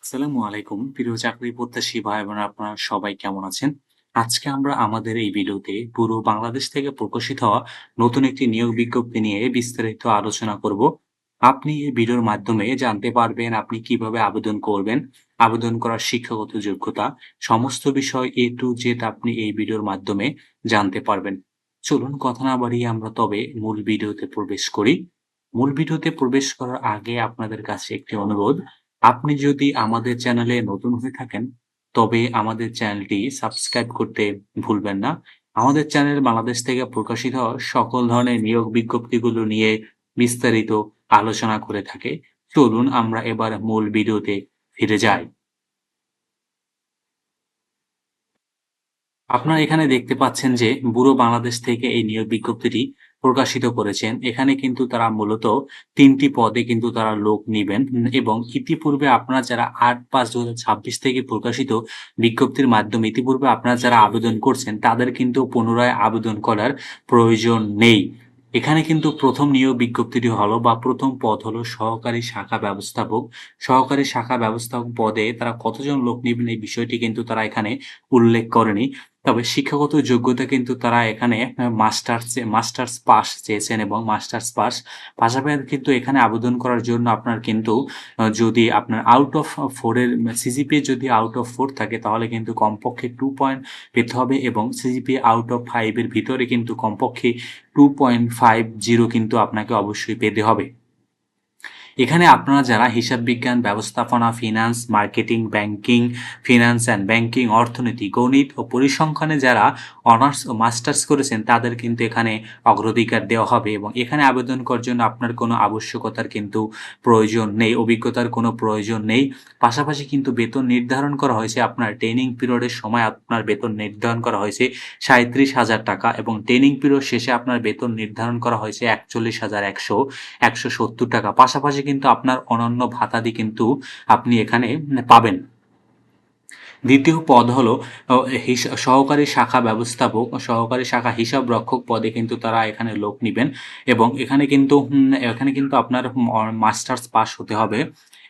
আসসালামু আলাইকুম প্রিয় চাকরি প্রত্যাশী ভাই বোনেরা আপনারা সবাই কেমন আছেন? আজকে আমরা আমাদের এই ভিডিওতে পুরো বাংলাদেশ থেকে প্রকাশিত হওয়া নতুন একটি নিয়োগ বিজ্ঞপ্তি নিয়ে বিস্তারিত আলোচনা করব। আপনি এই ভিডিওর মাধ্যমে জানতে পারবেন আপনি কিভাবে আবেদন করবেন, আবেদন করার শিক্ষাগত যোগ্যতা, সমস্ত বিষয় A to Z আপনি এই ভিডিওর মাধ্যমে জানতে পারবেন। চলুন কথা না বাড়িয়ে আমরা তবে মূল ভিডিওতে প্রবেশ করি। মূল ভিডিওতে প্রবেশ করার আগে আপনাদের কাছে একটি অনুরোধ, আপনি যদি আমাদের চ্যানেলে নতুন হয়ে থাকেন, তবে আমাদের চ্যানেলটি সাবস্ক্রাইব করতে ভুলবেন না। আমাদের চ্যানেল বাংলাদেশ থেকে প্রকাশিত হওয়া সকল ধরনের নিয়োগ বিজ্ঞপ্তিগুলো নিয়ে বিস্তারিত আলোচনা করে থাকে। চলুন আমরা এবার মূল ভিডিওতে ফিরে যাই। আপনারা এখানে দেখতে পাচ্ছেন যে ব্যুরো বাংলাদেশ থেকে এই নিয়োগ বিজ্ঞপ্তিটি প্রকাশিত করেছেন। এখানে কিন্তু তারা মূলত ৩ টি পদে কিন্তু তারা লোক নিবেন এবং ইতিপূর্বে আপনারা যারা ৮/৫/২০২৬ থেকে প্রকাশিত বিজ্ঞপ্তির মাধ্যমে ইতিপূর্বে আপনারা যারা আবেদন করছেন তাদের কিন্তু পুনরায় আবেদন করার প্রয়োজন নেই। এখানে কিন্তু ১ম নিয়োগ বিজ্ঞপ্তিটি হলো বা ১ম পদ হলো সহকারী শাখা ব্যবস্থাপক। সহকারী শাখা ব্যবস্থাপক পদে তারা কতজন লোক নিবেন এই বিষয়টি কিন্তু তারা এখানে উল্লেখ করেনি। তবে শিক্ষাগত যোগ্যতা কিন্তু তারা এখানে মাস্টার্স পাস চেয়েছেন এবং মাস্টার্স পাস পাশাপাশি কিন্তু এখানে আবেদন করার জন্য আপনার কিন্তু যদি আপনার আউট অফ 4 এর সিজিপিএ যদি আউট অফ 4 থাকে তাহলে কিন্তু কমপক্ষে 2 পয়েন্ট পেতে হবে এবং সিজিপিএ আউট অফ 5 এর ভিতরে কিন্তু কমপক্ষে 2.50 কিন্তু আপনাকে অবশ্যই পেতে হবে। এখানে আপনারা যারা হিসাব বিজ্ঞান, ব্যবস্থাপনা, finance, marketing, banking, finance and banking, অর্থনীতি, গণিত ও পরিসংখ্যানে যারা অনার্স ও মাস্টার্স করেছেন তাদের কিন্তু এখানে অগ্রাধিকার দেওয়া হবে এবং এখানে আবেদন করার জন্য আপনার কোনো আবশ্যকতার কিন্তু প্রয়োজন নেই, অভিজ্ঞতার কোনো প্রয়োজন নেই। পাশাপাশি কিন্তু বেতন নির্ধারণ করা হয়েছে আপনার ট্রেনিং পিরিয়ডের সময় আপনার বেতন নির্ধারণ করা হয়েছে ৩৭,০০০ টাকা এবং ট্রেনিং পিরিয়ড শেষে আপনার বেতন নির্ধারণ করা হয়েছে ৪১,১৭০ টাকা। পাশাপাশি কিন্তু আপনার অন্যান্য ভাতাদি কিন্তু আপনি এখানে পাবেন। দ্বিতীয় পদ হলো অ হিস সহকারী শাখা ব্যবস্থাপক, সহকারী শাখা হিসাবরক্ষক পদে কিন্তু তারা এখানে লোক নিবেন এবং এখানে কিন্তু আপনার মাস্টার্স পাস হতে হবে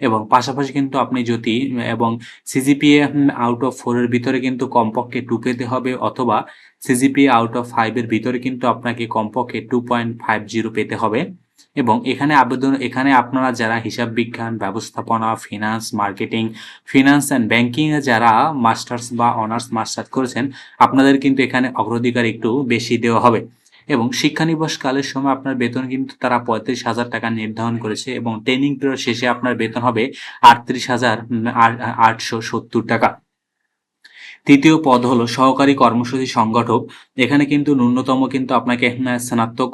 এবং পাশাপাশি কিন্তু আপনি যদি এবং সিজিপিএ আউট অফ 4 এর ভিতরে কিন্তু কমপক্ষে 2 পেতে হবে অথবা সিজিপিএ আউট অফ 5 এর ভিতরে কিন্তু আপনাকে কমপক্ষে 2.50 পেতে হবে। এবং এখানে আপনারা যারা হিসাব বিজ্ঞান, ব্যবস্থাপনা, finance, marketing, finance and banking এ যারা মাস্টার্স বা অনার্স মাস্টার্স করেছেন, আপনাদের কিন্তু এখানে অগ্রাধিকার একটু বেশি দেওয়া হবে। এবং শিক্ষানিবাস কালের সময় আপনার বেতন কিন্তু তারা ৩৫,০০০ টাকা নির্ধারণ করেছে এবং ট্রেনিং পিরিয়ড শেষে আপনার বেতন হবে ৩৮,৮৭০ টাকা। তৃতীয় পদ হলো সহকারী কর্মসূচি সংগঠক। এখানে কিন্তু ন্যূনতম কিন্তু আপনাকে স্নাতক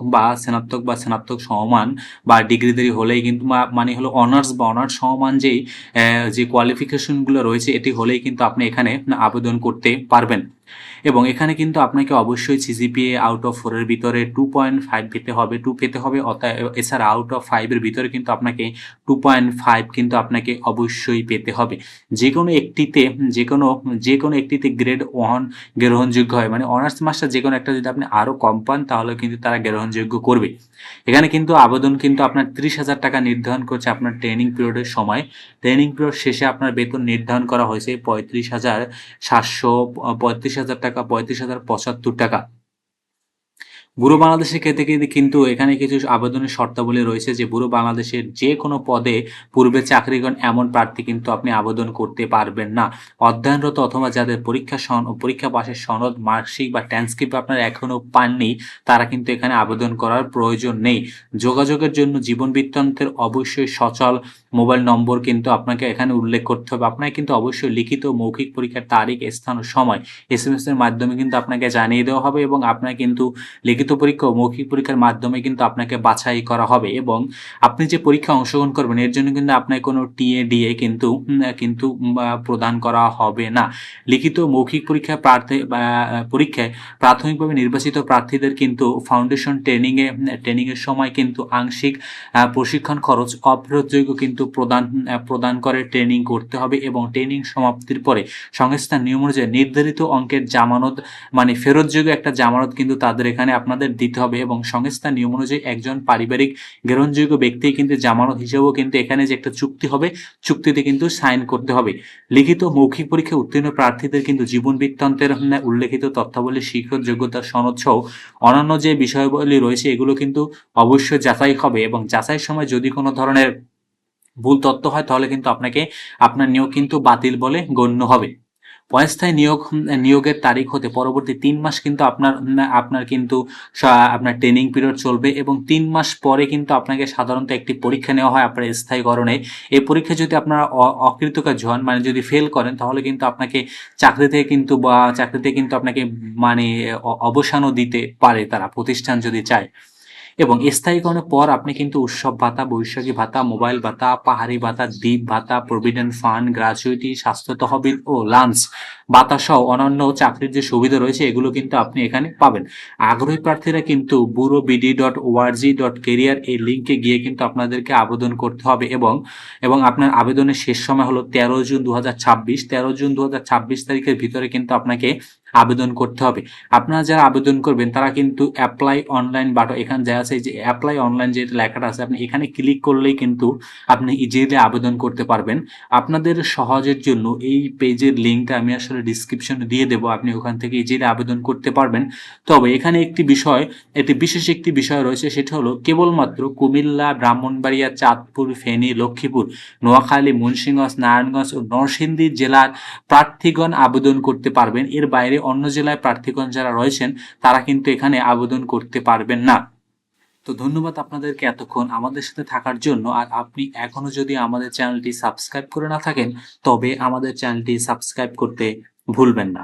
সমমান বা ডিগ্রিধারী হলেই কিন্তু মানে হলো অনার্স বা অনার্স সমমান যে কোয়ালিফিকেশন গুলো রয়েছে এটি হলেই কিন্তু আপনি এখানে আবেদন করতে পারবেন। এবং এখানে কিন্তু আপনাকে অবশ্যই সিজিপিএ আউট অফ 4 এর ভিতরে 2.5 পেতে হবে, 2 পেতে হবে এছাড়া আউট অফ 5 এর ভিতরে কিন্তু আপনাকে 2.5 কিন্তু আপনাকে অবশ্যই পেতে হবে। যেকোনো একটিতে যেকোনো যেকোনো একটিতে গ্রেড 1 গ্রহণযোগ্য হয়। মানে অনার্স মাস্টার যেকোনো একটা যদি আপনি আরও কম পান তাহলে কিন্তু তারা গ্রহণযোগ্য করবে। এখানে কিন্তু আবেদন কিন্তু আপনার ৩০,০০০ টাকা নির্ধারণ করছে আপনার ট্রেনিং পিরিয়ডের সময়। ট্রেনিং পিরিয়ড শেষে আপনার বেতন নির্ধারণ করা হয়েছে ৩৫,০০০ টাকা, ৩৫,০৭৫ টাকা। ব্যুরো বাংলাদেশের ক্ষেত্রে কিন্তু এখানে কিছু আবেদনের শর্তাবলী রয়েছে যে ব্যুরো বাংলাদেশের যেকোনো পদে পূর্বে চাকরি করেন এমন প্রার্থী কিন্তু আপনি আবেদন করতে পারবেন না। অধ্যয়নরত অথবা যাদের পরীক্ষা পাসের সনদ, মার্কশিট বা ট্রান্সক্রিপ্ট আপনারা এখনো পাননি তারা কিন্তু এখানে আবেদন করার প্রয়োজন নেই। যোগাযোগের জন্য জীবন বৃত্তান্তের অবশ্যই সচল মোবাইল নম্বর কিন্তু আপনাকে এখানে উল্লেখ করতে হবে। আপনাকে কিন্তু অবশ্যই লিখিত মৌখিক পরীক্ষার তারিখ, স্থান ও সময় এসএমএস এর মাধ্যমে কিন্তু আপনাকে জানিয়ে দেওয়া হবে এবং আপনার কিন্তু লিখিত পরীক্ষা ও মৌখিক পরীক্ষার মাধ্যমে কিন্তু আপনাকে বাছাই করা হবে এবং আপনি যে পরীক্ষায় অংশগ্রহণ করবেন এর জন্য কিন্তু আপনাকে কোনো টিএ কিন্তু প্রদান করা হবে না। লিখিত মৌখিক পরীক্ষায় প্রাথমিকভাবে নির্বাচিত প্রার্থীদের কিন্তু ফাউন্ডেশন ট্রেনিং এর সময় কিন্তু আংশিক প্রশিক্ষণ খরচ অফেরতযোগ্য কিন্তু কিন্তু প্রদান করে, ট্রেনিং করতে হবে এবং ট্রেনিং সমাপ্তির পরে সংস্থার নিয়ম অনুযায়ী নির্ধারিত অঙ্কের জামানত মানে ফেরতযোগ্য একটা জামানত কিন্তু তাদের এখানে আপনাদের দিতে হবে এবং সংস্থার নিয়ম অনুযায়ী একজন পারিবারিক গ্রহণযোগ্য ব্যক্তি কিন্তু জামানত হিসেবেও কিন্তু এখানে যে একটা চুক্তি হবে, চুক্তিতে কিন্তু সাইন করতে হবে। লিখিত মৌখিক পরীক্ষায় উত্তীর্ণ প্রার্থীদের কিন্তু জীবন বৃত্তান্তের উল্লেখিত তথ্যাবলী, শিক্ষক যোগ্যতা সনদ সহ অন্যান্য যে বিষয়াবলী রয়েছে এগুলো কিন্তু অবশ্যই যাচাই হবে এবং যাচাইয়ের সময় যদি কোনো ধরনের ভুল তথ্য হয় তাহলে কিন্তু আপনার নিয়োগ কিন্তু বাতিল বলে গণ্য হবে। অস্থায়ী নিয়োগের তারিখ হতে পরবর্তী ৩ মাস কিন্তু আপনার কিন্তু আপনার ট্রেনিং পিরিয়ড চলবে এবং ৩ মাস পরে কিন্তু আপনাকে সাধারণত একটি পরীক্ষা নেওয়া হয় আপনার স্থায়ীকরণে। এই পরীক্ষায় যদি আপনারা অকৃতকার্য হন, মানে যদি ফেল করেন তাহলে কিন্তু আপনাকে চাকরিতে কিন্তু আপনাকে মানে অবসানও দিতে পারে তারা, প্রতিষ্ঠান যদি চায়। এবং স্থায়ীকরণের পর আপনি কিন্তু উৎসব ভাতা, বৈশাখী ভাতা, মোবাইল ভাতা, পাহাড়ি ভাতা, দ্বীপ ভাতা, প্রভিডেন্ট ফান্ড, গ্র্যাচুইটি, স্বাস্থ্য তহবিল ও লাঞ্চ ভাতা সহ অন্যান্য চাকরির যে সুবিধা রয়েছে এগুলো কিন্তু আপনি এখানে পাবেন। আগ্রহী প্রার্থীরা কিন্তু bureaubd.org.career এই লিঙ্কে গিয়ে কিন্তু আপনাদেরকে আবেদন করতে হবে এবং আপনার আবেদনের শেষ সময় হলো 13 জুন 2026। 13 জুন 2026 তারিখের ভিতরে কিন্তু আপনাকে আবেদন করতে হবে। আপনারা যারা আবেদন করবেন তারা কিন্তু অ্যাপ্লাই অনলাইন বাটন এখানে যা আছে, যে অ্যাপ্লাই অনলাইন যে লেখাটা আছে আপনি এখানে ক্লিক করলেই কিন্তু আপনি ইজিলি আবেদন করতে পারবেন। আপনাদের সহজের জন্য এই পেজের লিঙ্কটা আমি আসলে ডিসক্রিপশনে দিয়ে দেবো, আপনি ওখান থেকে ইজিলি আবেদন করতে পারবেন। তবে এখানে বিশেষ একটি বিষয় রয়েছে, সেটা হলো কেবলমাত্র কুমিল্লা, ব্রাহ্মণবাড়িয়া, চাঁদপুর, ফেনী, লক্ষ্মীপুর, নোয়াখালী, মুন্সিগঞ্জ, নারায়ণগঞ্জ ও নরসিংদী জেলার প্রার্থীগণ আবেদন করতে পারবেন। এর বাইরে অন্য জেলায় প্রার্থীগণ যারা রয়েছেন তারা কিন্তু এখানে আবেদন করতে পারবেন না। তো ধন্যবাদ আপনাদেরকে এতক্ষণ আমাদের সাথে থাকার জন্য। আর আপনি এখনো যদি আমাদের চ্যানেলটি সাবস্ক্রাইব করে না থাকেন তবে আমাদের চ্যানেলটি সাবস্ক্রাইব করতে ভুলবেন না।